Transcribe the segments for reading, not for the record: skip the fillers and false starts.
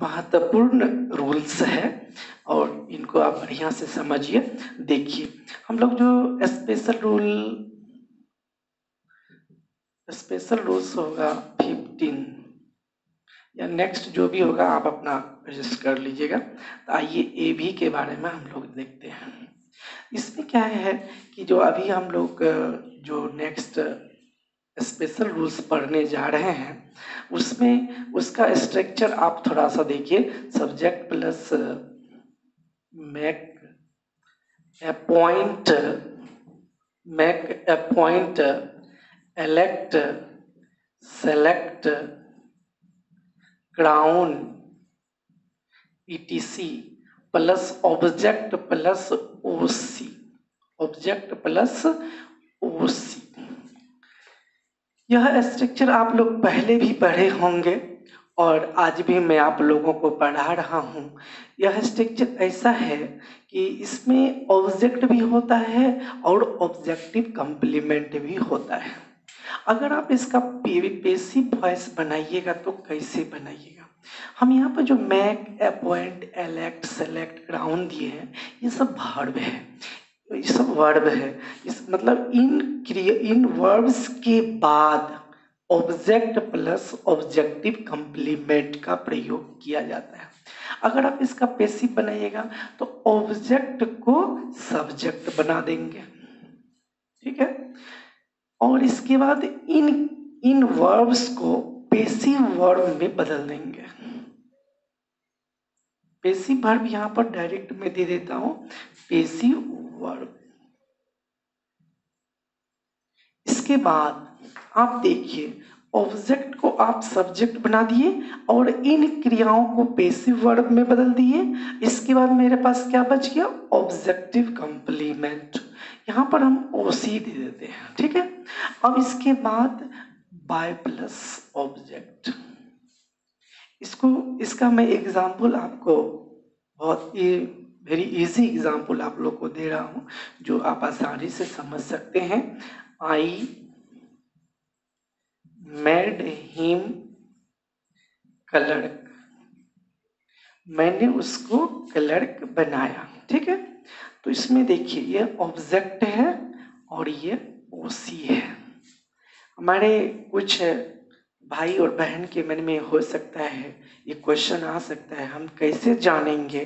महत्वपूर्ण रूल्स है और इनको आप बढ़िया से समझिए। देखिए, हम लोग जो स्पेशल रूल्स होगा 15 या नेक्स्ट जो भी होगा आप अपना रजिस्टर कर लीजिएगा। तो आइए एबी के बारे में हम लोग देखते हैं। इसमें क्या है कि जो अभी हम लोग जो नेक्स्ट स्पेशल रूल्स पढ़ने जा रहे हैं उसमें उसका स्ट्रक्चर आप थोड़ा सा देखिए। Subject plus make appoint, elect, select, crown, etc plus object plus OC, object plus OC. यह स्ट्रक्चर आप लोग पहले भी पढ़े होंगे और आज भी मैं आप लोगों को पढ़ा रहा हूँ। यह स्ट्रक्चर ऐसा है कि इसमें ऑब्जेक्ट भी होता है और ऑब्जेक्टिव कंप्लीमेंट भी होता है। अगर आप इसका पैसिव वॉइस बनाइएगा तो कैसे बनाइएगा? हम यहाँ पर जो make, appoint, elect, select, crown दिए हैं ये सब वर्ब है, ये सब वर्ब है। इस मतलब इन वर्ब्स के बाद ऑब्जेक्ट प्लस ऑब्जेक्टिव कंप्लीमेंट का प्रयोग किया जाता है। अगर आप इसका पैसिव बनाइएगा तो ऑब्जेक्ट को सब्जेक्ट बना देंगे, ठीक है। और इसके बाद इन वर्ब्स को पैसिव वर्ब में बदल देंगे। पैसिव वर्ब यहां पर डायरेक्ट में दे देता हूं, पैसिव वर्ब। इसके बाद आप देखिए, ऑब्जेक्ट को आप सब्जेक्ट बना दिए और इन क्रियाओं को पैसिव वर्ब में बदल दिए। इसके बाद मेरे पास क्या बच गया? Objective complement. यहाँ पर हम ओसी दे देते हैं, ठीक है। अब इसके बाद बाय प्लस ऑब्जेक्ट। इसका मैं एग्जाम्पल आपको बहुत ही वेरी इजी एग्जाम्पल आप लोग को दे रहा हूँ जो आप आसानी से समझ सकते हैं। आई मेड हिम क्लर्क, मैंने उसको क्लर्क बनाया, ठीक है। तो इसमें देखिए ये ऑब्जेक्ट है और ये ओसी है। हमारे कुछ भाई और बहन के मन में हो सकता है ये क्वेश्चन आ सकता है, हम कैसे जानेंगे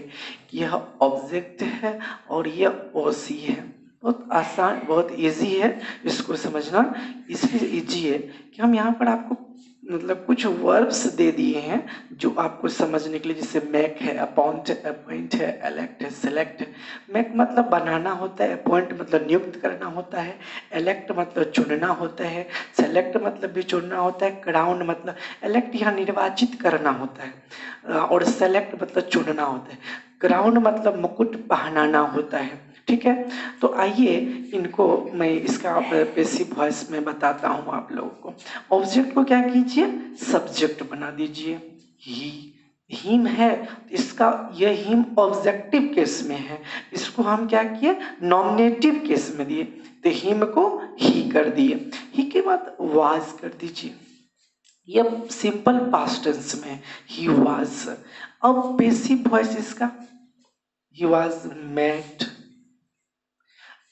कि यह ऑब्जेक्ट है और यह ओसी है? बहुत आसान, बहुत इजी है इसको समझना। इसलिए इजी है कि हम यहाँ पर आपको मतलब कुछ वर्ब्स दे दिए हैं जो आपको समझने के लिए, जैसे मैक है, अपॉइंट है, एलेक्ट है, सेलेक्ट है। मैक मतलब बनाना होता है, अपॉइंट मतलब नियुक्त करना होता है, एलेक्ट मतलब चुनना होता है, सेलेक्ट मतलब भी चुनना होता है, क्राउन मतलब एलेक्ट यहाँ निर्वाचित करना होता है और सेलेक्ट मतलब चुनना होता है, क्राउन मतलब मुकुट पहनाना होता है, ठीक है। तो आइए इनको मैं इसका पैसिव वॉइस में बताता हूँ आप लोगों को। ऑब्जेक्ट को क्या कीजिए? सब्जेक्ट बना दीजिए। ही, हिम है, इसका यह हिम ऑब्जेक्टिव केस में है, इसको हम क्या किए? नॉमिनेटिव केस में दिए, तो हिम को ही कर दिए। ही के बाद वाज कर दीजिए, यह सिंपल पास्ट टेंस में ही वाज। अब पैसिव वॉइस इसका ही वाज मेट।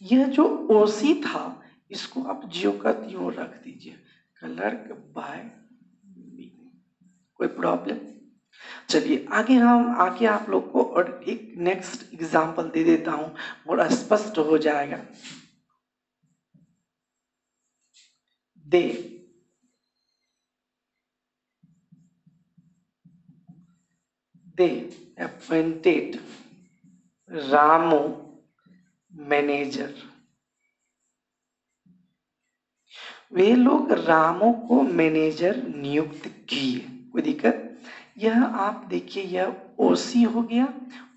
यह जो ओसी था इसको आप जियो का त्यों रख दीजिए, क्लर्क बाय मी। कोई प्रॉब्लम? चलिए आगे आप लोग को और एक नेक्स्ट एग्जांपल दे देता हूं और स्पष्ट हो जाएगा। दे अपॉइंटेड रामू मैनेजर। वे लोग रामू को मैनेजर नियुक्त किए। कोई दिक्कत? यह आप देखिए, यह ओसी हो गया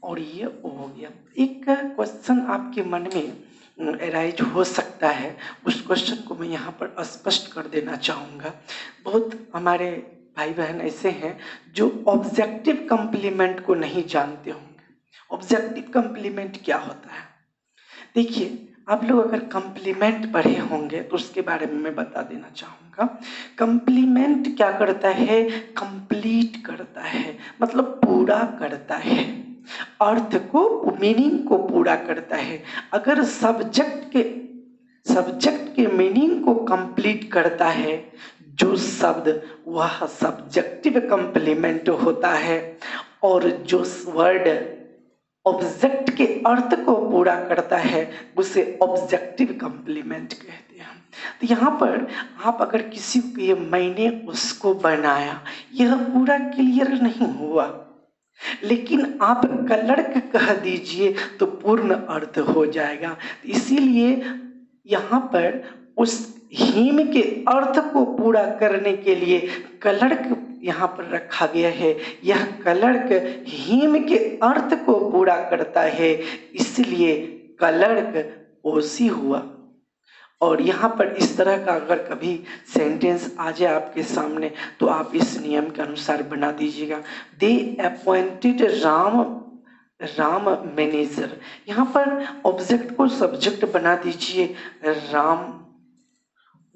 और ये ओ हो गया। एक क्वेश्चन आपके मन में अराइज हो सकता है, उस क्वेश्चन को मैं यहाँ पर स्पष्ट कर देना चाहूँगा। बहुत हमारे भाई बहन ऐसे हैं जो ऑब्जेक्टिव कंप्लीमेंट को नहीं जानते होंगे। ऑब्जेक्टिव कंप्लीमेंट क्या होता है? देखिए, आप लोग अगर कंप्लीमेंट पढ़े होंगे तो उसके बारे में मैं बता देना चाहूँगा। कंप्लीमेंट क्या करता है? कंप्लीट करता है, मतलब पूरा करता है, अर्थ को, मीनिंग को पूरा करता है। अगर सब्जेक्ट के मीनिंग को कंप्लीट करता है जो शब्द, वह सब्जेक्टिव कंप्लीमेंट होता है। और जो वर्ड ऑब्जेक्ट के अर्थ को पूरा करता है उसे ऑब्जेक्टिव कंप्लीमेंट कहते हैं। तो यहाँ पर आप अगर किसी को ये मैंने उसको बनाया, यह पूरा क्लियर नहीं हुआ, लेकिन आप क्लर्क कह दीजिए तो पूर्ण अर्थ हो जाएगा। इसीलिए यहाँ पर उस हिम के अर्थ को पूरा करने के लिए क्लर्क यहाँ पर रखा गया है। यह क्लर्क हिम के अर्थ को पूरा करता है, इसलिए क्लर्क ओसी हुआ। और यहाँ पर इस तरह का अगर कभी सेंटेंस आ जाए आपके सामने तो आप इस नियम के अनुसार बना दीजिएगा। दे अपॉइंटेड राम मैनेजर। यहाँ पर ऑब्जेक्ट को सब्जेक्ट बना दीजिए, राम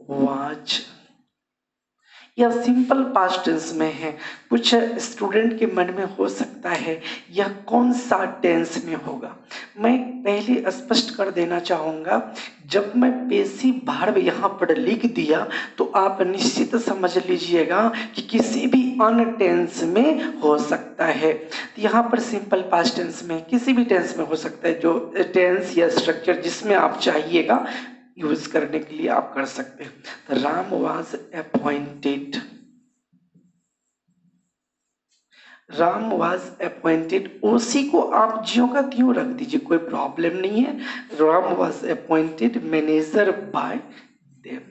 वाज। यह सिंपल पास्ट टेंस में है। कुछ स्टूडेंट के मन में हो सकता है यह कौन सा टेंस में होगा। मैं पहले स्पष्ट कर देना चाहूँगा, जब मैं पेसिव वर्ब यहाँ पर लिख दिया तो आप निश्चित समझ लीजिएगा कि किसी भी अन्य टेंस में हो सकता है। तो यहाँ पर सिंपल पास्ट टेंस में, किसी भी टेंस में हो सकता है। जो टेंस या स्ट्रक्चर जिसमें आप चाहिएगा यूज करने के लिए आप कर सकते हैं। तो Ram was appointed, Ram was appointed, ओसी को आप ज्यों का त्यों रख दीजिए, कोई प्रॉब्लम नहीं है। Ram was appointed manager bye them.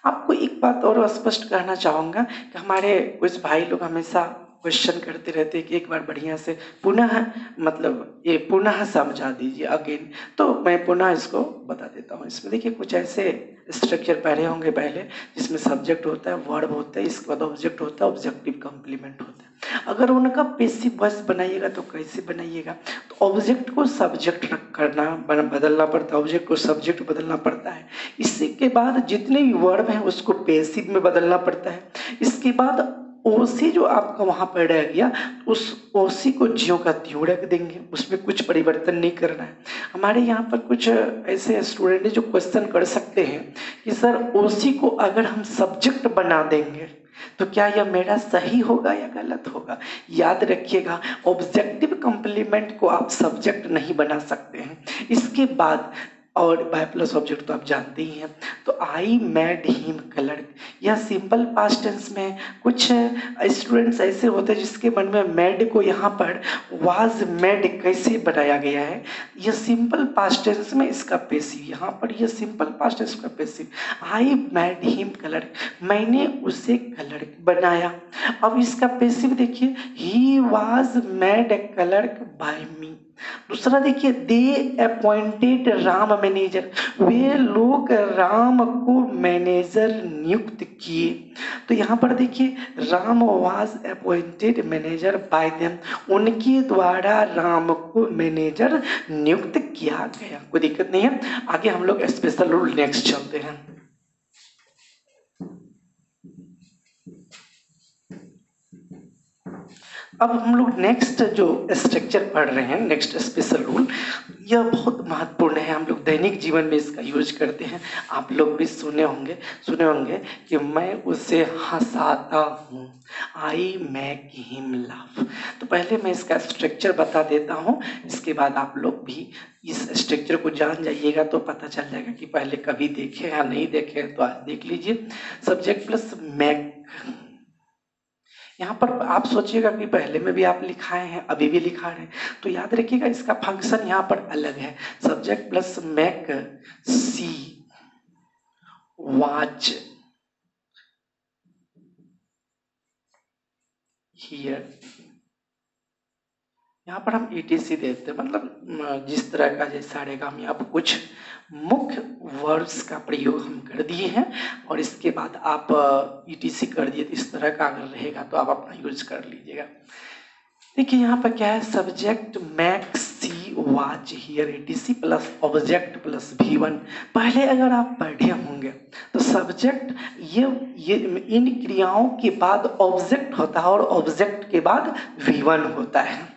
आपको एक बात और स्पष्ट करना चाहूंगा कि हमारे कुछ भाई लोग हमेशा क्वेश्चन करते रहते हैं कि एक बार बढ़िया से पुनः, मतलब ये पुनः समझा दीजिए अगेन। तो मैं पुनः इसको बता देता हूँ। इसमें देखिए कुछ ऐसे स्ट्रक्चर पढ़े होंगे पहले, जिसमें सब्जेक्ट होता है, वर्ब होता है, इसके बाद ऑब्जेक्ट होता है, ऑब्जेक्टिव कंप्लीमेंट होता है। अगर उनका पैसिव वॉइस बनाइएगा तो कैसे बनाइएगा? तो ऑब्जेक्ट को सब्जेक्ट करना बदलना पड़ता है, ऑब्जेक्ट को सब्जेक्ट बदलना पड़ता है। इसके बाद जितने भी वर्ब हैं उसको पैसिव में बदलना पड़ता है। इसके बाद ओसी जो आपका वहां पर रह गया, उस ओसी को ज्यों का त्यों रख देंगे, उसमें कुछ परिवर्तन नहीं करना है। हमारे यहाँ पर कुछ ऐसे स्टूडेंट हैं जो क्वेश्चन कर सकते हैं कि सर ओसी को अगर हम सब्जेक्ट बना देंगे तो क्या यह मेरा सही होगा या गलत होगा? याद रखिएगा, ऑब्जेक्टिव कंप्लीमेंट को आप सब्जेक्ट नहीं बना सकते हैं। इसके बाद और बाय प्लस ऑब्जेक्ट तो आप जानते ही हैं। तो आई मेड हिम क्लर्क, यह सिंपल पास्ट टेंस में। कुछ स्टूडेंट्स ऐसे होते हैं जिसके मन में मेड को यहाँ पर वाज मेड कैसे बनाया गया है। यह सिंपल पास्ट टेंस में, इसका पैसिव, यहाँ पर यह सिंपल पास्ट टेंस का passive. I made him clerk, मैंने उसे क्लर्क बनाया। अब इसका पैसिव देखिए, he was made clerk by me. दूसरा देखिए, दे अपॉइंटेड राम मैनेजर, वे लोग राम को मैनेजर नियुक्त किए। तो यहाँ पर देखिए, Ram was appointed manager bye them, उनके द्वारा राम को मैनेजर नियुक्त किया गया। कोई दिक्कत नहीं है। आगे हम लोग स्पेशल रूल नेक्स्ट चलते हैं। अब हम लोग नेक्स्ट जो स्ट्रक्चर पढ़ रहे हैं, नेक्स्ट स्पेशल रूल, यह बहुत महत्वपूर्ण है। हम लोग दैनिक जीवन में इसका यूज करते हैं। आप लोग भी सुने होंगे कि मैं उसे हंसाता हूँ, आई मेक हिम लाफ। तो पहले मैं इसका स्ट्रक्चर बता देता हूँ, इसके बाद आप लोग भी इस स्ट्रक्चर को जान जाइएगा तो पता चल जाएगा कि पहले कभी देखे या नहीं देखे। तो आज देख लीजिए, सब्जेक्ट प्लस मैक। यहाँ पर आप सोचिएगा कि पहले में भी आप लिखाए हैं, अभी भी लिखा रहे हैं, तो याद रखिएगा इसका फंक्शन यहाँ पर अलग है। Subject plus make, see watch hear. यहाँ पर हम ETC देते हैं, मतलब जिस तरह का जैसा रहेगा। हम यहाँ पर कुछ मुख्य वर्ड्स का प्रयोग हम कर दिए हैं और इसके बाद आप ETC कर दिए। तो इस तरह का अगर रहेगा तो आप अपना यूज कर लीजिएगा। देखिए यहाँ पर क्या है, subject make see watch hear etc plus object plus V1। पहले अगर आप पढ़े होंगे तो सब्जेक्ट ये इन क्रियाओं के बाद ऑब्जेक्ट होता है और ऑब्जेक्ट के बाद V1 होता है।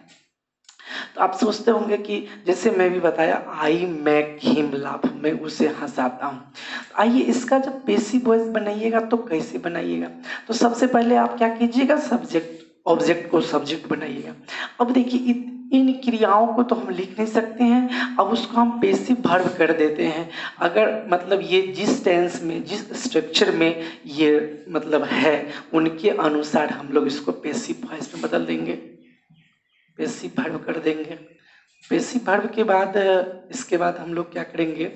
तो आप सोचते होंगे कि जैसे मैं भी बताया आई मैक हिम लाफ, मैं उसे हंसाता हूँ। आइए इसका जब पैसिव वॉइस बनाइएगा तो कैसे बनाइएगा, तो सबसे पहले आप क्या कीजिएगा, सब्जेक्ट ऑब्जेक्ट को सब्जेक्ट बनाइएगा। अब देखिए इन क्रियाओं को तो हम लिख नहीं सकते हैं, अब उसको हम पैसिव वर्ब कर देते हैं। अगर मतलब ये जिस टेंस में जिस स्ट्रक्चर में ये मतलब है उनके अनुसार हम लोग इसको पैसिव वॉइस में बदल देंगे, पैसिव वर्ब कर देंगे। पैसिव वर्ब के बाद इसके बाद हम लोग क्या करेंगे,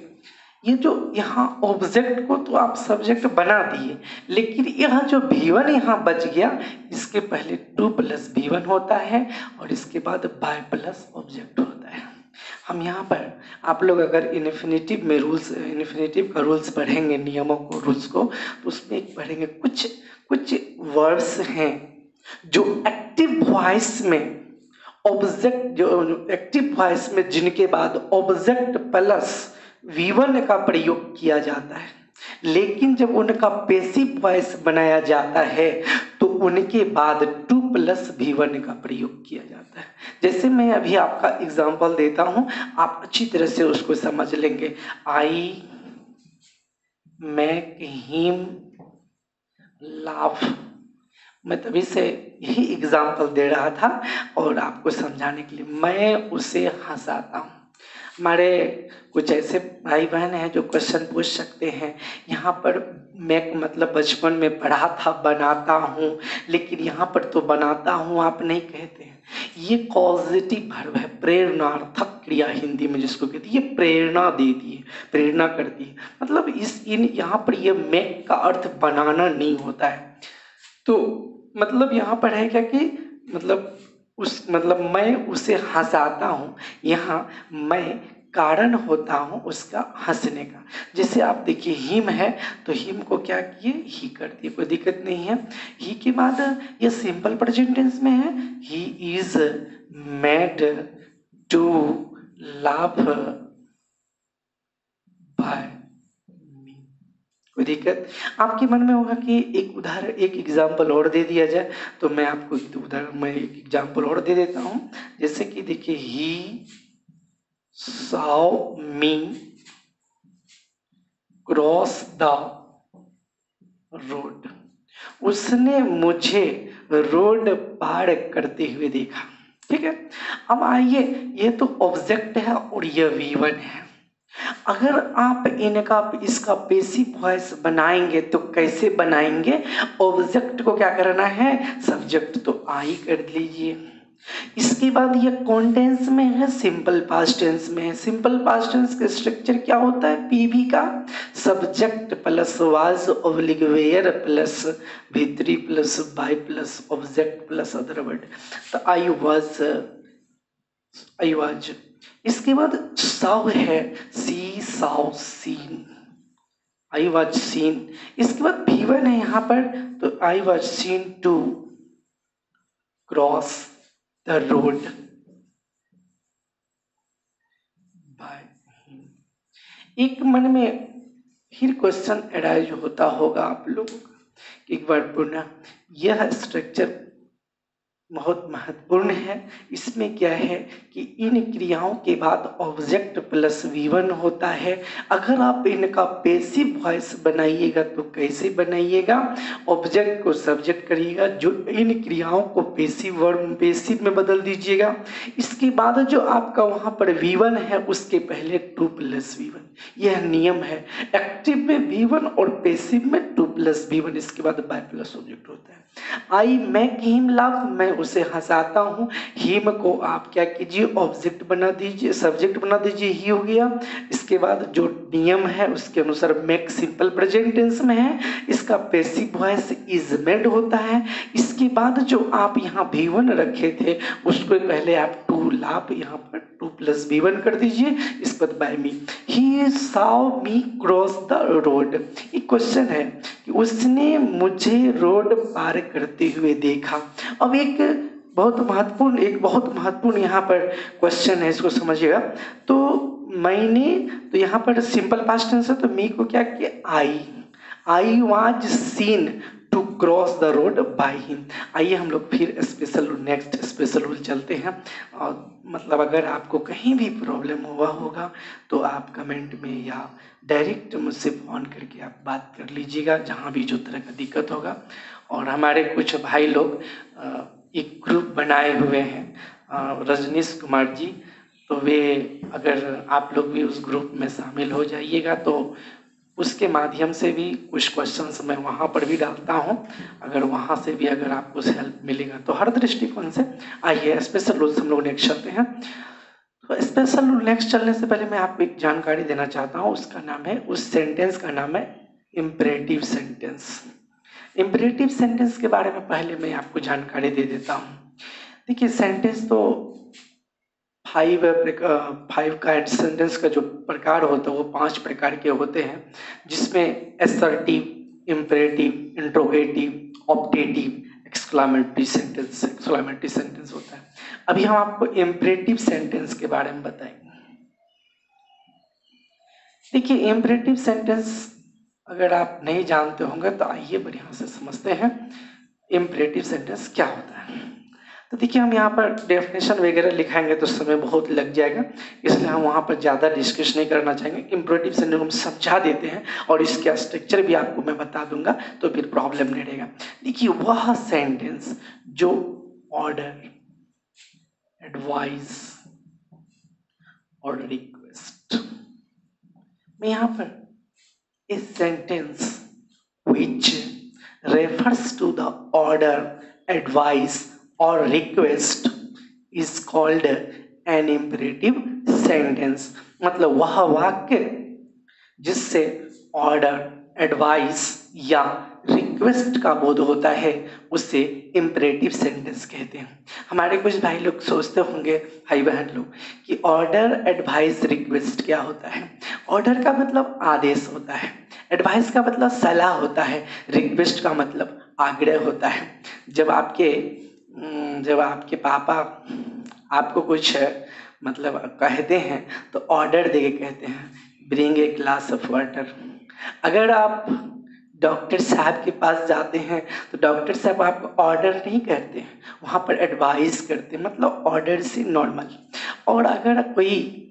ये जो यहाँ ऑब्जेक्ट को तो आप सब्जेक्ट बना दिए, लेकिन यह जो V1 यहाँ बच गया, इसके पहले टू प्लस V1 होता है और इसके बाद बाय प्लस ऑब्जेक्ट होता है। हम यहाँ पर आप लोग अगर इन्फिनेटिव में रूल्स, इन्फिनेटिव का रूल्स पढ़ेंगे, नियमों को रूल्स को, तो उसमें एक पढ़ेंगे कुछ वर्ड्स हैं जो एक्टिव वॉइस में ऑब्जेक्ट, जो एक्टिव वॉइस में जिनके बाद ऑब्जेक्ट प्लस V1 का प्रयोग किया जाता है, लेकिन जब उनका पैसिव वॉइस बनाया जाता है तो उनके बाद टू प्लस V1 का प्रयोग किया जाता है। जैसे मैं अभी आपका एग्जांपल देता हूं, आप अच्छी तरह से उसको समझ लेंगे। आई मैक हिम लाफ, मैं तभी से यही एग्जाम्पल दे रहा था और आपको समझाने के लिए, मैं उसे हंसाता हूँ। हमारे कुछ ऐसे भाई बहन हैं जो क्वेश्चन पूछ सकते हैं, यहाँ पर मैं मतलब बचपन में पढ़ा था बनाता हूँ, लेकिन यहाँ पर तो बनाता हूँ आप नहीं कहते हैं। ये पॉजिटिव वर्ब है, प्रेरणार्थक क्रिया हिंदी में जिसको कहती है, ये प्रेरणा देती है, प्रेरणा करती है। मतलब यहाँ पर ये मेक का अर्थ बनाना नहीं होता है। तो मतलब यहाँ पर है क्या कि मतलब मैं उसे हंसाता हूँ, यहाँ मैं कारण होता हूँ उसका हंसने का। जैसे आप देखिए हिम है तो हिम को क्या किए, ही कर दिए, कोई दिक्कत नहीं है। ही के बाद ये सिंपल प्रेजेंट टेंस में है, he is made to laugh by, कोई दिक्कत। आपके मन में होगा कि एक उदाहरण, एक एग्जाम्पल और दे दिया जाए, तो मैं आपको उदाहरण, मैं एक एग्जाम्पल और दे देता हूं। जैसे कि देखिए, ही saw me cross the road, उसने मुझे रोड पार करते हुए देखा। ठीक है, अब आइए, ये तो ऑब्जेक्ट है और ये V1 है। अगर आप इसका पैसिव वॉइस बनाएंगे तो कैसे बनाएंगे, ऑब्जेक्ट को क्या करना है, सब्जेक्ट तो आई कर लीजिए। इसके बाद ये कौन टेंस में है, सिंपल पास्ट टेंस में है। सिंपल पास्ट टेंस का स्ट्रक्चर क्या होता है, पीवी का subject plus was oblique were plus V3 plus by plus object plus other word. तो आई वाज। इसके बाद साव है, see saw seen, I was seen. इसके बाद V1 है यहाँ पर, तो I was seen to cross the road by him. एक मन में फिर क्वेश्चन अराइज होता होगा आप लोगों का, एक बार पुनः यह स्ट्रक्चर बहुत महत्वपूर्ण है। इसमें क्या है कि इन क्रियाओं के बाद ऑब्जेक्ट प्लस V1 होता है। अगर आप इनका पैसिव वॉइस बनाइएगा तो कैसे बनाइएगा, ऑब्जेक्ट को सब्जेक्ट करिएगा, जो इन क्रियाओं को पैसिव वर्ब पैसिव में बदल दीजिएगा। इसके बाद जो आपका वहाँ पर V1 है उसके पहले टू प्लस V1, यह नियम है। एक्टिव में V1 और पैसिव में टू प्लस V1, इसके बाद बाय प्लस ऑब्जेक्ट होता है। आई मैक हिम लाफ, मैं उसे हंसाता हूँ। हिम को आप क्या कीजिए, ऑब्जेक्ट बना दीजिए, सब्जेक्ट बना दीजिए, ही हो गया। इसके बाद जो नियम है उसके अनुसार मैक सिंपल प्रेजेंट टेंस में है, इसका पैसिव वॉइस इज मेड होता है। इसके बाद जो आप यहाँ V1 रखे थे उसको पहले आप टू लाफ, यहाँ पर टू प्लस V1 कर दीजिए, इस पर by me. He saw me cross the road. एक क्वेश्चन है कि उसने मुझे रोड पार करते हुए देखा। अब एक बहुत महत्वपूर्ण यहाँ पर क्वेश्चन है, इसको समझिएगा। तो मैंने, तो यहाँ पर सिंपल पास्ट टेंस है, तो मी को क्या किया, I was seen to cross the road by him. आइए हम लोग फिर नेक्स्ट स्पेशल रूल चलते हैं। और मतलब अगर आपको कहीं भी प्रॉब्लम हुआ होगा तो आप कमेंट में या डायरेक्ट मुझसे फ़ोन करके आप बात कर लीजिएगा, जहाँ भी जो तरह का दिक्कत होगा। और हमारे कुछ भाई लोग एक ग्रुप बनाए हुए हैं, रजनीश कुमार जी, तो वे, अगर आप लोग भी उस ग्रुप में शामिल हो जाइएगा तो उसके माध्यम से भी कुछ क्वेश्चंस मैं वहाँ पर भी डालता हूँ। अगर वहाँ से भी अगर आपको हेल्प मिलेगा तो हर दृष्टिकोण से। आइए स्पेशल रूल्स हम लोग नेक्स्ट चलते हैं। तो स्पेशल रूल नेक्स्ट चलने से पहले मैं आपको एक जानकारी देना चाहता हूँ, उसका नाम है, उस सेंटेंस का नाम है इम्परेटिव सेंटेंस। इम्परेटिव सेंटेंस के बारे में पहले मैं आपको जानकारी दे देता हूँ। देखिए सेंटेंस तो फाइव का सेंटेंस का जो प्रकार होता है वो 5 प्रकार के होते हैं, जिसमें assertive, imperative, interrogative, optative, exclamatory sentence होता है। अभी हम आपको इम्परेटिव सेंटेंस के बारे में बताएंगे। देखिए इम्परेटिव सेंटेंस अगर आप नहीं जानते होंगे तो आइए बढ़िया से समझते हैं इम्परेटिव सेंटेंस क्या होता है। तो देखिए हम यहाँ पर डेफिनेशन वगैरह लिखाएंगे तो समय बहुत लग जाएगा, इसलिए हम वहाँ पर ज़्यादा डिस्कस नहीं करना चाहेंगे। इम्परेटिव सेंटेंस हम समझा देते हैं और इसका स्ट्रक्चर भी आपको मैं बता दूंगा, तो फिर प्रॉब्लम नहीं रहेगा। देखिए वह सेंटेंस जो ऑर्डर, एडवाइस और रिक्वेस्ट में, यहाँ पर a sentence which refers to the order, advice or request is called an imperative sentence। मतलब वह वाक्य जिससे ऑर्डर, एडवाइस या रिक्वेस्ट का बोध होता है उसे इम्परेटिव सेंटेंस कहते हैं। हमारे कुछ भाई लोग सोचते होंगे, भाई बहन लोग, कि ऑर्डर, एडवाइस, रिक्वेस्ट क्या होता है। ऑर्डर का मतलब आदेश होता है, एडवाइस का मतलब सलाह होता है, रिक्वेस्ट का मतलब आग्रह होता है। जब आपके पापा आपको कुछ मतलब कहते हैं तो ऑर्डर देके कहते हैं, bring a glass of water. अगर आप डॉक्टर साहब के पास जाते हैं तो डॉक्टर साहब आपको ऑर्डर नहीं करते हैं, वहाँ पर एडवाइस करते हैं, मतलब ऑर्डर से नॉर्मल। और अगर कोई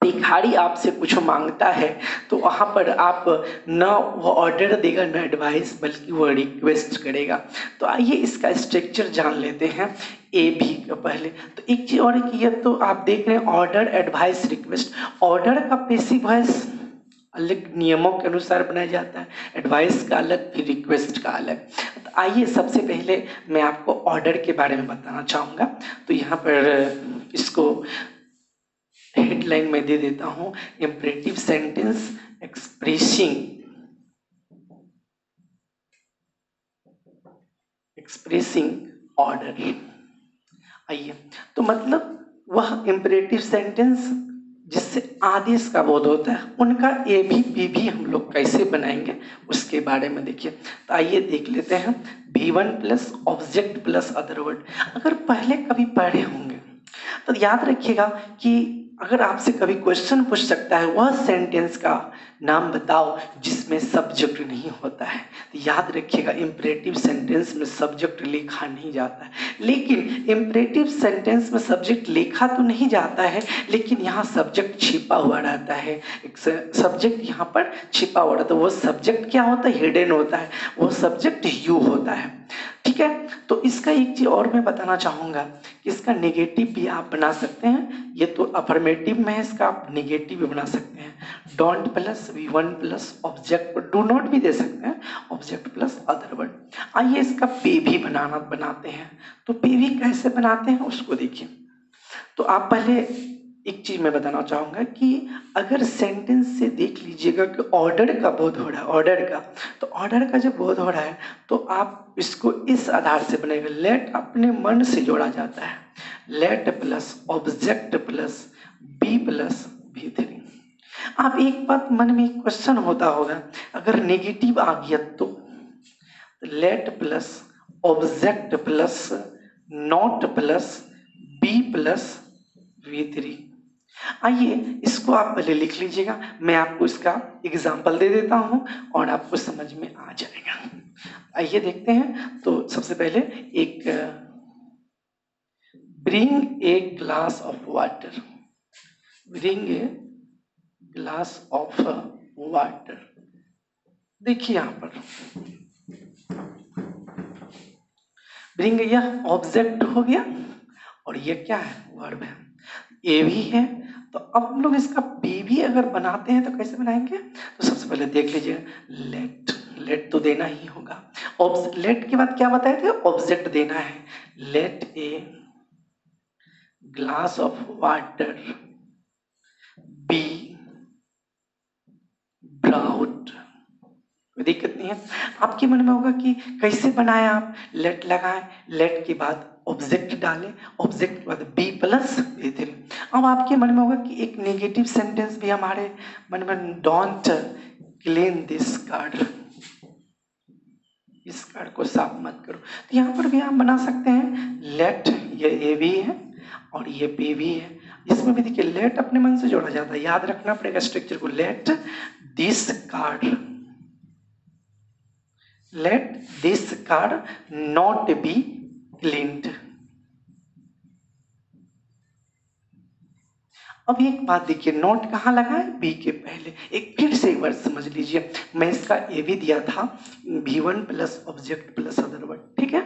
भिखारी आपसे कुछ मांगता है तो वहाँ पर आप न वो ऑर्डर देगा न एडवाइस, बल्कि वो रिक्वेस्ट करेगा। तो आइए इसका स्ट्रक्चर जान लेते हैं ए बी का पहले। तो एक चीज और की, तो आप देख रहे हैं ऑर्डर, एडवाइस, रिक्वेस्ट। ऑर्डर का पैसिव वॉइस अलग नियमों के अनुसार बनाया जाता है, एडवाइस का अलग, फिर रिक्वेस्ट का अलग। तो आइए सबसे पहले मैं आपको ऑर्डर के बारे में बताना चाहूँगा। तो यहाँ पर इसको हेडलाइन में दे देता हूं, इम्परेटिव सेंटेंस एक्सप्रेसिंग ऑर्डर। आइए, तो मतलब वह इम्परेटिव सेंटेंस जिससे आदेश का बोध होता है, उनका ए भी बी भी हम लोग कैसे बनाएंगे उसके बारे में देखिए। तो आइए देख लेते हैं। V1 plus object plus other word. अगर पहले कभी पढ़े होंगे तो याद रखिएगा कि अगर आपसे कभी क्वेश्चन पूछ सकता है वह सेंटेंस का नाम बताओ जिसमें सब्जेक्ट नहीं होता है, तो याद रखिएगा इम्परेटिव सेंटेंस में सब्जेक्ट लिखा नहीं जाता है। लेकिन इम्परेटिव सेंटेंस में सब्जेक्ट लिखा तो नहीं जाता है, लेकिन यहाँ सब्जेक्ट छिपा हुआ रहता है। एक सब्जेक्ट यहाँ पर छिपा हुआ रहता है। वो सब्जेक्ट क्या होता है, हिडन होता है, वो सब्जेक्ट यू होता है। ठीक है, तो इसका एक चीज और मैं बताना चाहूंगा कि इसका नेगेटिव भी आप बना सकते हैं। ये तो अफर्मेटिव में है, इसका आप नेगेटिव भी बना सकते हैं। Don't plus V1 plus object, do not भी दे सकते हैं, ऑब्जेक्ट प्लस अदर वर्ड। आइए इसका पे भी बनाते हैं। तो पे भी कैसे बनाते हैं उसको देखिए। तो आप पहले एक चीज मैं बताना चाहूंगा कि अगर सेंटेंस से देख लीजिएगा कि ऑर्डर का बोध हो रहा है, ऑर्डर का जब बोध हो रहा है तो आप इसको इस आधार से बनेगा। लेट अपने मन से जोड़ा जाता है, let plus object plus be plus V3। आप एक बात मन में क्वेश्चन होता होगा, अगर नेगेटिव आ गया तो let plus object plus not plus be plus V3। आइए इसको आप पहले लिख लीजिएगा, मैं आपको इसका एग्जाम्पल दे देता हूं और आपको समझ में आ जाएगा। आइए देखते हैं। तो सबसे पहले एक bring a glass of water, bring a glass of water. देखिए यहां पर ब्रिंग यह ऑब्जेक्ट हो गया और ये क्या है, वर्ब है। ए भी है, तो अब हम लोग इसका बी भी अगर बनाते हैं तो कैसे बनाएंगे, तो सबसे पहले देख लीजिए, लेट, लेट तो देना ही होगा। लेट के बाद क्या बताए थे, ऑब्जेक्ट देना है। Let a glass of water be brought. कोई दिक्कत नहीं है। आपके मन में होगा कि कैसे बनाए आप, लेट लगाए, लेट के बाद ऑब्जेक्ट डालें, ऑब्जेक्ट के बाद बी प्लस V3। अब आपके मन में होगा कि एक नेगेटिव सेंटेंस भी हमारे मन में, डोंट क्लीन दिस कार्ड, इस कार्ड को साफ मत करो। तो यहाँ पर भी आप बना सकते हैं लेट, ये ए भी है और ये बी भी है। इसमें भी देखिए लेट अपने मन से जोड़ा जाता है, याद रखना पड़ेगा स्ट्रक्चर को। Late this card, late this card not B cleaned. अब एक बात देखिए, नोट कहाँ लगा है, बी के पहले। एक फिर से एक बार समझ लीजिए, मैं इसका ए भी दिया था, V1 plus object plus other word, ठीक है।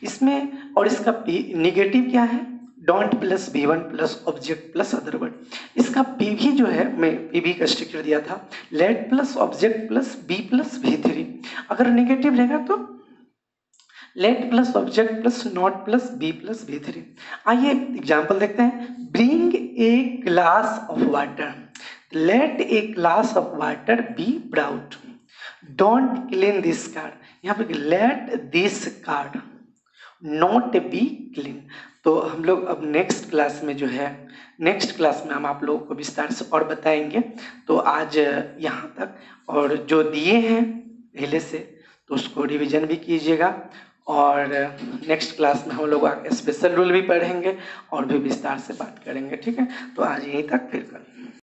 इसमें और इसका निगेटिव क्या है, don't plus V1 plus object plus other word. इसका पी भी जो है, मैं पी भी का स्ट्रक्चर दिया था, let plus object plus be plus V3। अगर नेगेटिव रहेगा तो let plus object plus not plus be plus V3। आइए एग्जाम्पल देखते हैं। Bring a glass of water, let a glass of water be brought, don't clean this card. यहाँ पर let this card not be clean. तो हम लोग अब next class में जो है, नेक्स्ट क्लास में हम आप लोगों को विस्तार से और बताएंगे। तो आज यहाँ तक, और जो दिए हैं पहले से तो उसको रिवीजन भी कीजिएगा, और नेक्स्ट क्लास में हम लोग स्पेशल रूल भी पढ़ेंगे और भी विस्तार से बात करेंगे, ठीक है। तो आज यहीं तक, फिर कल।